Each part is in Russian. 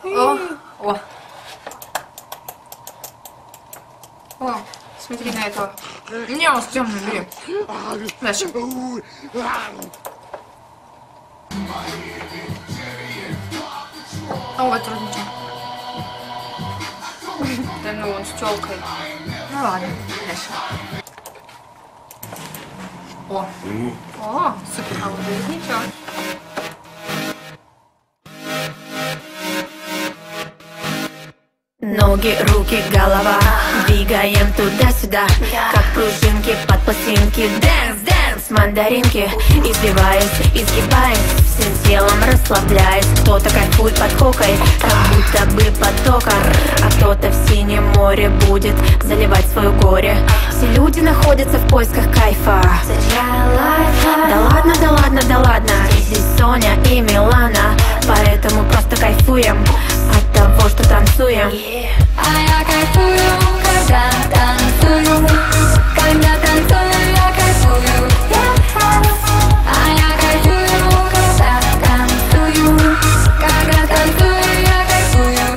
О, о. О, смотри на этого. Не, он с темным, бери. Дальше. О, вот трудничек. Да ну, он с телкой. Ну ладно, дальше. О, супер, а вот здесь ничего. Ноги, руки, голова, двигаем туда-сюда, как пружинки под пластинки. Дэнс, дэнс, мандаринки, извиваясь, изгибаясь, всем телом расслабляясь. Кто-то кайфует под хокой, как будто бы потоком, а кто-то в синем море будет заливать свое горе. Все люди находятся в поисках кайфа. Да ладно, да ладно, да ладно, здесь Соня и Милана, поэтому просто кайфуем от того, что танцуем. А я кайфую, когда танцую, когда танцую, я кайфую. А я кайфую, когда танцую, когда танцую, я кайфую.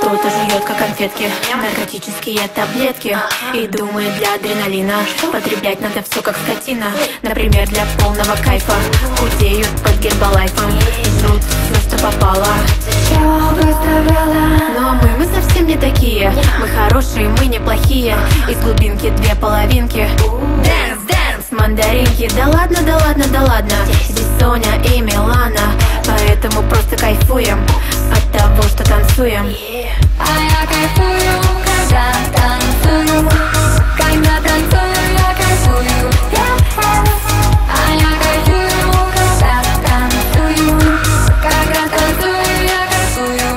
Кто-то жует как конфетки, наркотические таблетки, и думает, для адреналина потреблять надо все как скотина. Например, для полного кайфа худеют под гербалайфом, жрут все, что попало. Но мы совсем не такие. Мы хорошие, мы неплохие. Из глубинки две половинки. Дэнс, дэнс, мандаринки. Да ладно, да ладно, да ладно, здесь Соня и Милана, поэтому просто кайфуем от того, что танцуем. А я кайфую, когда танцую, когда танцую, я кайфую. А я кайфую, когда танцую, когда танцую, я кайфую.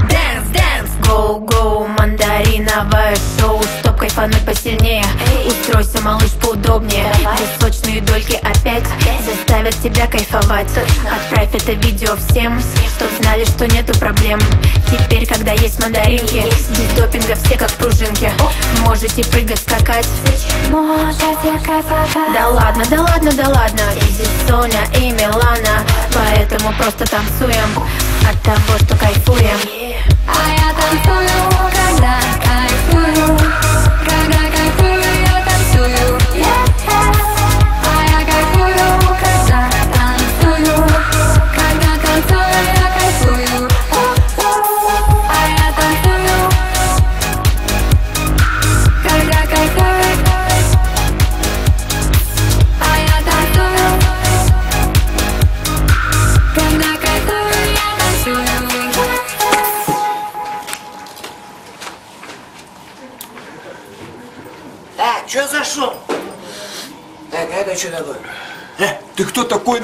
Дэнс, дэнс, гоу-гоу, мандариновое шоу. Чтоб кайфануть посильнее, устройся, малыш, поудобнее. Где сочные дольки опять заставят тебя кайфовать. Отправь это видео всем, чтоб знали, что нету проблем. Теперь, когда есть мандаринки, без допинга все как пружинки. Можете прыгать, скакать, Можете кайфовать. да ладно, да ладно, да ладно, здесь Соня и Милана, поэтому просто танцуем от того, что кайфуем. А я танцую, когда кайфую, когда кайфую, я танцую. А я кайфую, когда танцую, когда танцую, я кайфую. А я танцую, когда кайфую. А я танцую, когда кайфую, я танцую. Чё за шум? Так, а это что такое? Ты кто такой?